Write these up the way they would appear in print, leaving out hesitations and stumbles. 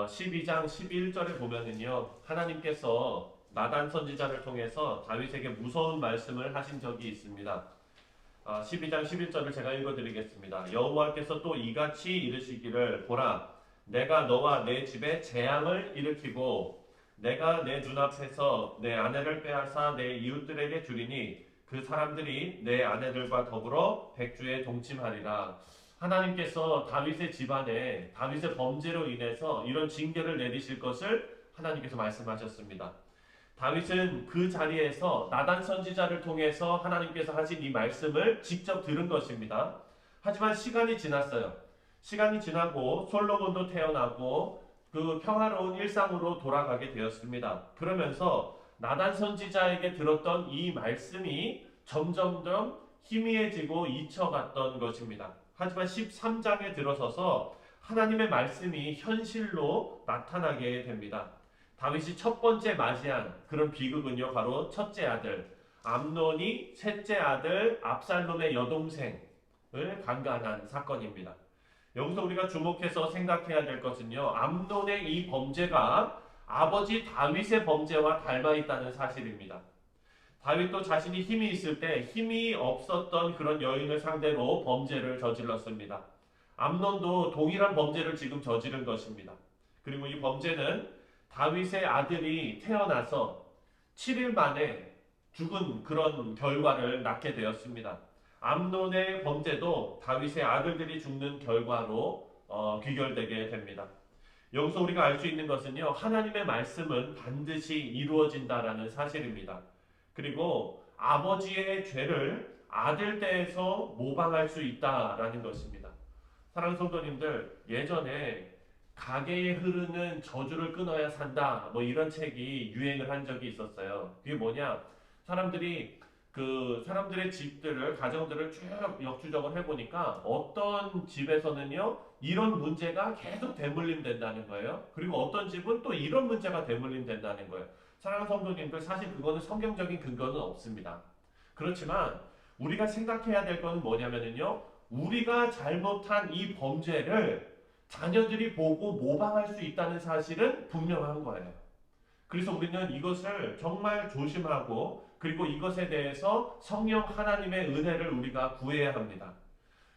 12장 11절에 보면은요, 하나님께서 나단 선지자를 통해서 다윗에게 무서운 말씀을 하신 적이 있습니다. 12장 11절을 제가 읽어드리겠습니다. 여호와께서 또 이같이 이르시기를 보라, 내가 너와 내 집에 재앙을 일으키고 내가 내 눈앞에서 내 아내를 빼앗아 내 이웃들에게 주리니 그 사람들이 내 아내들과 더불어 백주에 동침하리라. 하나님께서 다윗의 집안에 다윗의 범죄로 인해서 이런 징계를 내리실 것을 하나님께서 말씀하셨습니다. 다윗은 그 자리에서 나단 선지자를 통해서 하나님께서 하신 이 말씀을 직접 들은 것입니다. 하지만 시간이 지났어요. 시간이 지나고 솔로몬도 태어나고 그 평화로운 일상으로 돌아가게 되었습니다. 그러면서 나단 선지자에게 들었던 이 말씀이 점점점 희미해지고 잊혀갔던 것입니다. 하지만 13장에 들어서서 하나님의 말씀이 현실로 나타나게 됩니다. 다윗이 첫 번째 맞이한 그런 비극은요, 바로 첫째 아들 암논이 셋째 아들 압살롬의 여동생을 강간한 사건입니다. 여기서 우리가 주목해서 생각해야 될 것은요, 암논의 이 범죄가 아버지 다윗의 범죄와 닮아 있다는 사실입니다. 다윗도 자신이 힘이 있을 때 힘이 없었던 그런 여인을 상대로 범죄를 저질렀습니다. 암논도 동일한 범죄를 지금 저지른 것입니다. 그리고 이 범죄는 다윗의 아들이 태어나서 7일 만에 죽은 그런 결과를 낳게 되었습니다. 암논의 범죄도 다윗의 아들들이 죽는 결과로 귀결되게 됩니다. 여기서 우리가 알 수 있는 것은요, 하나님의 말씀은 반드시 이루어진다라는 사실입니다. 그리고 아버지의 죄를 아들 때에서 모방할 수 있다라는 것입니다. 사랑하는 성도님들, 예전에 가게에 흐르는 저주를 끊어야 산다, 뭐 이런 책이 유행을 한 적이 있었어요. 그게 뭐냐? 사람들의 집들을, 가정들을 쭉 역추적을 해보니까 어떤 집에서는요, 이런 문제가 계속 대물림 된다는 거예요. 그리고 어떤 집은 또 이런 문제가 대물림 된다는 거예요. 사랑하는 성도님들, 사실 그거는 성경적인 근거는 없습니다. 그렇지만 우리가 생각해야 될 것은 뭐냐면요, 우리가 잘못한 이 범죄를 자녀들이 보고 모방할 수 있다는 사실은 분명한 거예요. 그래서 우리는 이것을 정말 조심하고, 그리고 이것에 대해서 성령 하나님의 은혜를 우리가 구해야 합니다.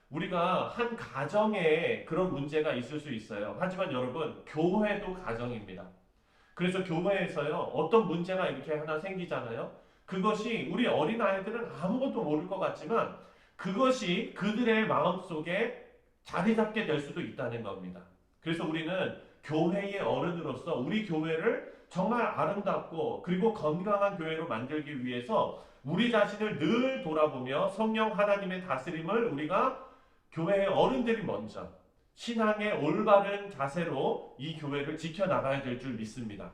우리가 한 가정에 그런 문제가 있을 수 있어요. 하지만 여러분, 교회도 가정입니다. 그래서 교회에서요, 어떤 문제가 이렇게 하나 생기잖아요. 그것이 우리 어린아이들은 아무것도 모를 것 같지만 그것이 그들의 마음속에 자리 잡게 될 수도 있다는 겁니다. 그래서 우리는 교회의 어른으로서 우리 교회를 정말 아름답고 그리고 건강한 교회로 만들기 위해서 우리 자신을 늘 돌아보며 성령 하나님의 다스림을 우리가 교회의 어른들이 먼저 신앙의 올바른 자세로 이 교회를 지켜나가야 될 줄 믿습니다.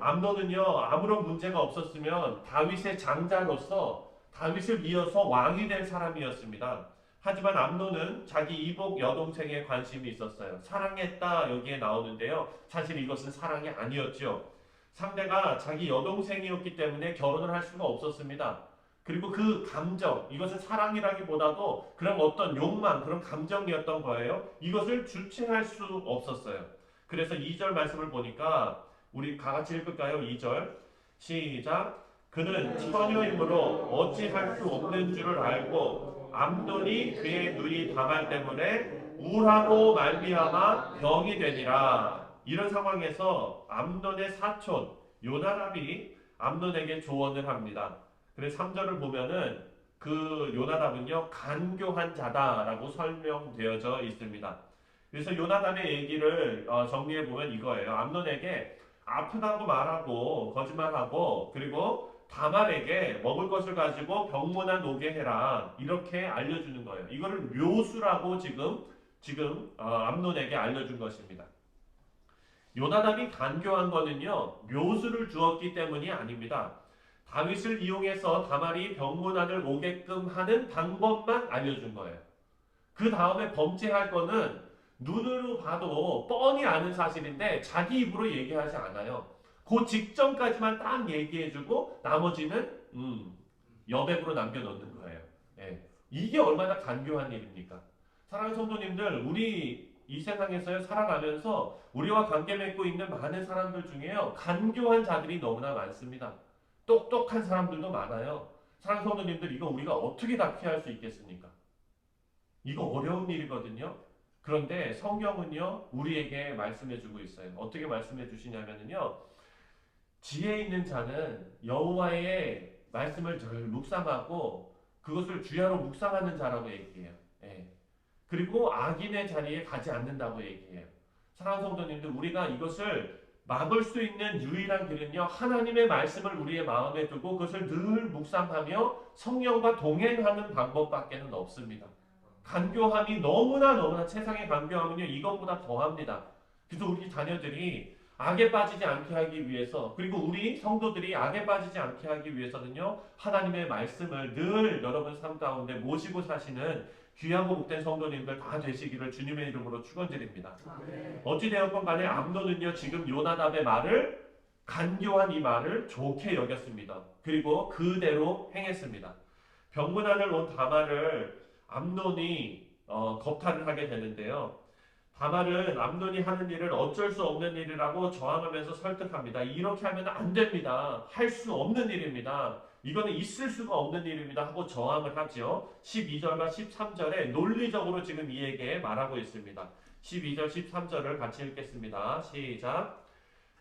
암논은요, 아무런 문제가 없었으면 다윗의 장자로서 다윗을 이어서 왕이 될 사람이었습니다. 하지만 암논은 자기 이복 여동생에 관심이 있었어요. 사랑했다 여기에 나오는데요, 사실 이것은 사랑이 아니었죠. 상대가 자기 여동생이었기 때문에 결혼을 할 수가 없었습니다. 그리고 그 감정, 이것은 사랑이라기보다도 그런 어떤 욕망, 그런 감정이었던 거예요. 이것을 주체할 수 없었어요. 그래서 2절 말씀을 보니까 우리 다 같이 읽을까요? 2절 시작. 그는 처녀이므로 어찌할 수 없는 줄을 알고 암논이 그의 눈이 dam할 때문에 우라로 말미암아 병이 되니라. 이런 상황에서 암논의 사촌 요나답이 암논에게 조언을 합니다. 그래서 3절을 보면은 그 요나답은요, 간교한 자다라고 설명되어져 있습니다. 그래서 요나답의 얘기를 정리해 보면 이거예요. 암논에게 아프다고 말하고 거짓말하고, 그리고 다말에게 먹을 것을 가지고 병문안 오게 해라, 이렇게 알려주는 거예요. 이거를 묘수라고 지금 암논에게 알려준 것입니다. 요나답이 간교한 거는요, 묘수를 주었기 때문이 아닙니다. 다윗을 이용해서 다말이 병문안을 오게끔 하는 방법만 알려준 거예요. 그 다음에 범죄할 거는 눈으로 봐도 뻔히 아는 사실인데 자기 입으로 얘기하지 않아요. 그 직전까지만 딱 얘기해주고 나머지는 여백으로 남겨놓는 거예요. 예. 이게 얼마나 간교한 일입니까? 사랑하는 성도님들, 우리 이 세상에서 살아가면서 우리와 관계 맺고 있는 많은 사람들 중에요. 간교한 자들이 너무나 많습니다. 똑똑한 사람들도 많아요. 사랑하는 성도님들, 이거 우리가 어떻게 다 피할 수 있겠습니까? 이거 어려운 일이거든요. 그런데 성경은요, 우리에게 말씀해 주고 있어요. 어떻게 말씀해 주시냐면요, 지혜 있는 자는 여호와의 말씀을 잘 묵상하고 그것을 주야로 묵상하는 자라고 얘기해요. 예. 그리고 악인의 자리에 가지 않는다고 얘기해요. 사랑하는 성도님들, 우리가 이것을 막을 수 있는 유일한 길은요, 하나님의 말씀을 우리의 마음에 두고 그것을 늘 묵상하며 성령과 동행하는 방법밖에는 없습니다. 간교함이 너무나 세상의 간교함은요, 이것보다 더합니다. 그래서 우리 자녀들이 악에 빠지지 않게 하기 위해서, 그리고 우리 성도들이 악에 빠지지 않게 하기 위해서는요, 하나님의 말씀을 늘 여러분 삶 가운데 모시고 사시는 귀하고 복된 성도님들 다 되시기를 주님의 이름으로 축원드립니다. 어찌되었건 간에 암논은요, 지금 요나답의 말을, 간교한 이 말을 좋게 여겼습니다. 그리고 그대로 행했습니다. 병문안을 온 다말을 암논이 겁탈을 하게 되는데요. 다말은 암논이 하는 일을 어쩔 수 없는 일이라고 저항하면서 설득합니다. 이렇게 하면 안 됩니다. 할 수 없는 일입니다. 이거는 있을 수가 없는 일입니다. 하고 저항을 하죠. 12절과 13절에 논리적으로 지금 이에게 말하고 있습니다. 12절, 13절을 같이 읽겠습니다. 시작.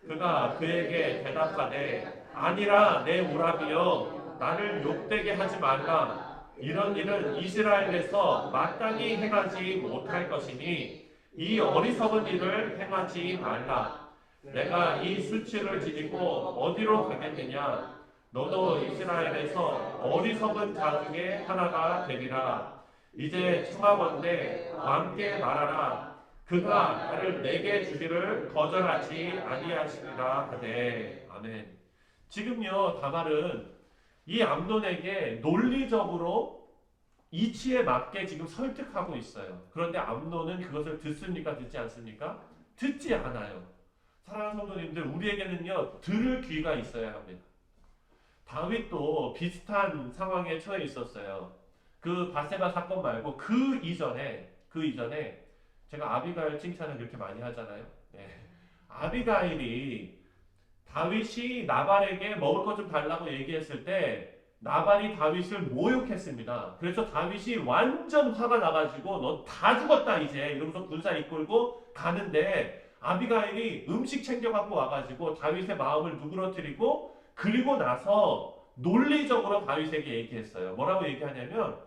그가 그에게 대답하되 아니라 내 오라비여 나를 욕되게 하지 말라. 이런 일은 이스라엘에서 마땅히 행하지 못할 것이니 이 어리석은 일을 행하지 말라. 내가 이 수치를 지니고 어디로 가겠느냐? 너도 이스라엘에서 어리석은 자 중에 하나가 되리라. 이제 청하건대 왕께 말하라. 그가 나를 내게 주기를 거절하지 아니하시리라 하되. 아멘. 지금요, 다말은 이 암논에게 논리적으로 이치에 맞게 지금 설득하고 있어요. 그런데 암논은 그것을 듣습니까? 듣지 않습니까? 듣지 않아요. 사랑하는 성도님들, 우리에게는요, 들을 귀가 있어야 합니다. 다윗도 비슷한 상황에 처해 있었어요. 그 바세바 사건 말고 그 이전에 제가 아비가일 칭찬을 그렇게 많이 하잖아요. 네. 아비가일이 다윗이 나발에게 먹을 것 좀 달라고 얘기했을 때 나발이 다윗을 모욕했습니다. 그래서 다윗이 완전 화가 나가지고 너 다 죽었다 이제 이러면서 군사 이끌고 가는데 아비가일이 음식 챙겨갖고 와가지고 다윗의 마음을 누그러뜨리고 그리고 나서 논리적으로 다윗에게 얘기했어요. 뭐라고 얘기하냐면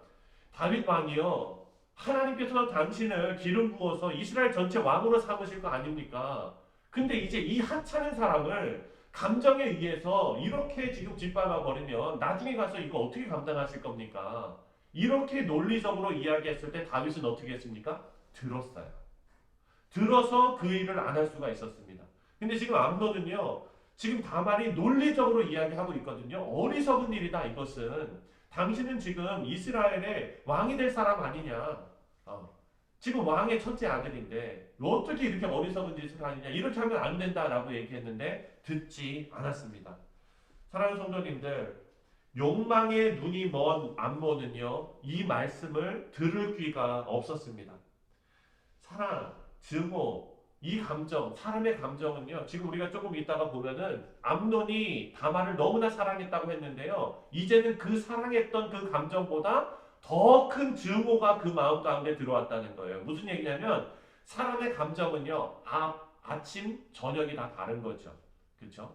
다윗 왕이요, 하나님께서 당신을 기름 부어서 이스라엘 전체 왕으로 삼으실 거 아닙니까? 근데 이제 이 하찮은 사람을 감정에 의해서 이렇게 지금 짓밟아 버리면 나중에 가서 이거 어떻게 감당하실 겁니까? 이렇게 논리적으로 이야기했을 때 다윗은 어떻게 했습니까? 들었어요. 들어서 그 일을 안 할 수가 있었습니다. 근데 지금 암논은요, 지금 다말이 논리적으로 이야기하고 있거든요. 어리석은 일이다 이것은. 당신은 지금 이스라엘의 왕이 될 사람 아니냐. 지금 왕의 첫째 아들인데 어떻게 이렇게 어리석은 짓을 하느냐. 이렇게 하면 안 된다라고 얘기했는데 듣지 않았습니다. 사랑하는 성도님들, 욕망의 눈이 먼 암몬은요, 이 말씀을 들을 귀가 없었습니다. 사랑, 증오, 이 감정, 사람의 감정은요, 지금 우리가 조금 있다가 보면은 암논이 다말을 너무나 사랑했다고 했는데요, 이제는 그 사랑했던 그 감정보다 더 큰 증오가 그 마음 가운데 들어왔다는 거예요. 무슨 얘기냐면 사람의 감정은요, 아침, 저녁이 다 다른 거죠. 그렇죠?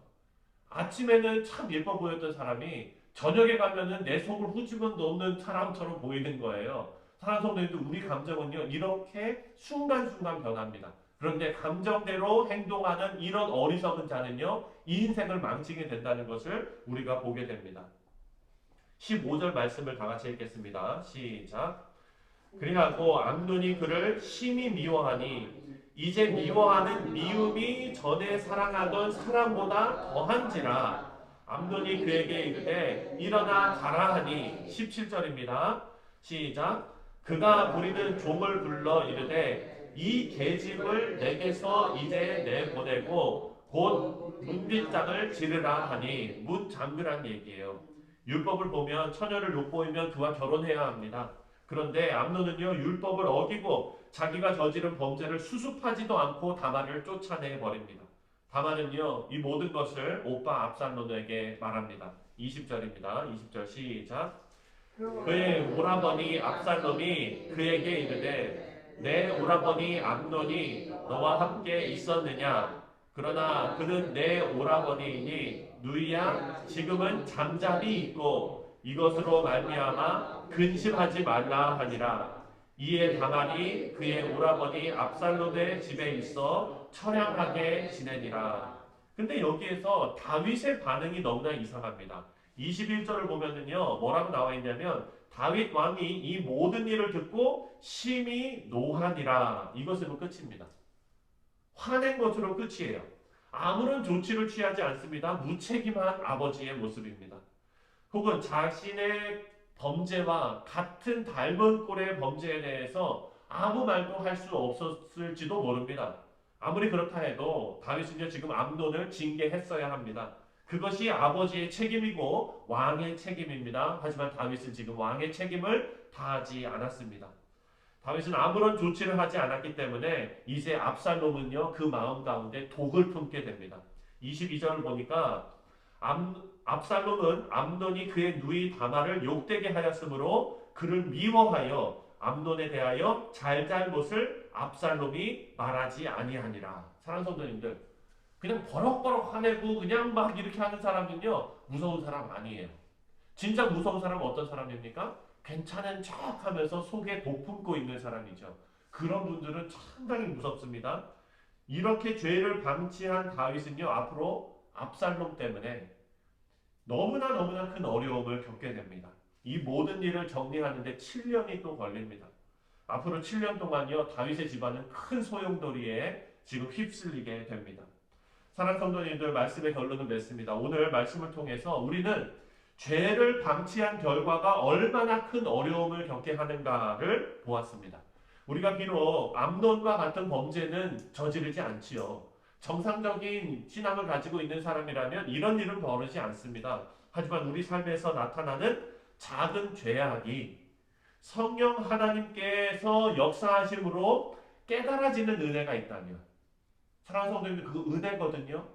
아침에는 참 예뻐 보였던 사람이 저녁에 가면은 내 속을 후집어 놓는 사람처럼 보이는 거예요. 사랑하는 성도님들, 우리 감정은요, 이렇게 순간순간 변합니다. 그런데 감정대로 행동하는 이런 어리석은 자는요, 이 인생을 망치게 된다는 것을 우리가 보게 됩니다. 15절 말씀을 다 같이 읽겠습니다. 시작. 그리하고 암논이 그를 심히 미워하니 이제 미워하는 미움이 전에 사랑하던 사랑보다 더한지라. 암논이 그에게 이르되 일어나 가라 하니. 17절입니다. 시작. 그가 부리는 종을 불러 이르되 이 계집을 내게서 이제 내보내고 곧 문빗장을 지르라 하니. 문 잠그란 얘기예요. 율법을 보면 처녀를 욕보이면 그와 결혼해야 합니다. 그런데 암논은요 율법을 어기고 자기가 저지른 범죄를 수습하지도 않고 다말을 쫓아내 버립니다. 다말은요 이 모든 것을 오빠 압살롬에게 말합니다. 20절입니다. 20절 시작. 그의 오라버니 압살롬이 그에게 이르되 내 오라버니 암논이 너와 함께 있었느냐? 그러나 그는 내 오라버니이니 누이야 지금은 잠잠히 있고 이것으로 말미암아 근심하지 말라 하니라. 이에 다말이 그의 오라버니 압살롬의 집에 있어 처량하게 지내니라. 근데 여기에서 다윗의 반응이 너무나 이상합니다. 21절을 보면은요, 뭐라고 나와 있냐면, 다윗 왕이 이 모든 일을 듣고 심히 노하니라. 이것으로 끝입니다. 화낸 것으로 끝이에요. 아무런 조치를 취하지 않습니다. 무책임한 아버지의 모습입니다. 혹은 자신의 범죄와 같은 닮은 꼴의 범죄에 대해서 아무 말도 할 수 없었을지도 모릅니다. 아무리 그렇다 해도 다윗은요 지금 암논을 징계했어야 합니다. 그것이 아버지의 책임이고 왕의 책임입니다. 하지만 다윗은 지금 왕의 책임을 다하지 않았습니다. 다윗은 아무런 조치를 하지 않았기 때문에 이제 압살롬은요 그 마음 가운데 독을 품게 됩니다. 22절을 보니까 압살롬은 암논이 그의 누이 다말을 욕되게 하였으므로 그를 미워하여 암논에 대하여 잘잘못을 압살롬이 말하지 아니하니라. 사랑하는 성도님들, 그냥 버럭버럭 화내고 그냥 막 이렇게 하는 사람은요 무서운 사람 아니에요. 진짜 무서운 사람은 어떤 사람입니까? 괜찮은 척 하면서 속에 독 품고 있는 사람이죠. 그런 분들은 상당히 무섭습니다. 이렇게 죄를 방치한 다윗은요 앞으로 압살롬 때문에 너무나 큰 어려움을 겪게 됩니다. 이 모든 일을 정리하는데 7년이 또 걸립니다. 앞으로 7년 동안요 다윗의 집안은 큰 소용돌이에 지금 휩쓸리게 됩니다. 사랑하는 성도님들, 말씀의 결론은 맺습니다. 오늘 말씀을 통해서 우리는 죄를 방치한 결과가 얼마나 큰 어려움을 겪게 하는가를 보았습니다. 우리가 비록 암논과 같은 범죄는 저지르지 않지요. 정상적인 신앙을 가지고 있는 사람이라면 이런 일은 벌어지지 않습니다. 하지만 우리 삶에서 나타나는 작은 죄악이 성령 하나님께서 역사하심으로 깨달아지는 은혜가 있다면, 사랑하는 성도님들, 그 은혜거든요.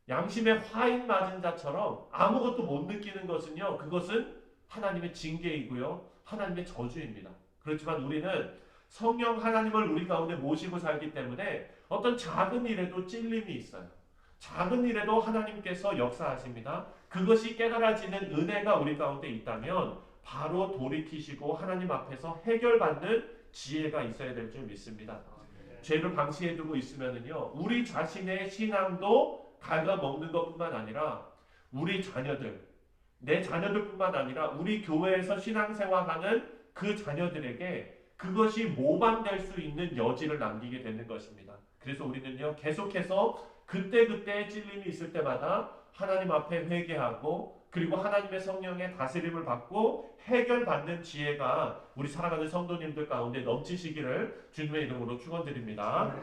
양심의 화인 맞은 자처럼 아무것도 못 느끼는 것은요, 그것은 하나님의 징계이고요, 하나님의 저주입니다. 그렇지만 우리는 성령 하나님을 우리 가운데 모시고 살기 때문에 어떤 작은 일에도 찔림이 있어요. 작은 일에도 하나님께서 역사하십니다. 그것이 깨달아지는 은혜가 우리 가운데 있다면 바로 돌이키시고 하나님 앞에서 해결받는 지혜가 있어야 될 줄 믿습니다. 죄를 방치해두고 있으면은요, 우리 자신의 신앙도 갉아먹는 것뿐만 아니라 우리 자녀들, 내 자녀들뿐만 아니라 우리 교회에서 신앙생활하는 그 자녀들에게 그것이 모방될 수 있는 여지를 남기게 되는 것입니다. 그래서 우리는요 계속해서 그때그때 찔림이 있을 때마다 하나님 앞에 회개하고 그리고 하나님의 성령의 다스림을 받고 해결받는 지혜가 우리 사랑하는 성도님들 가운데 넘치시기를 주님의 이름으로 축원드립니다.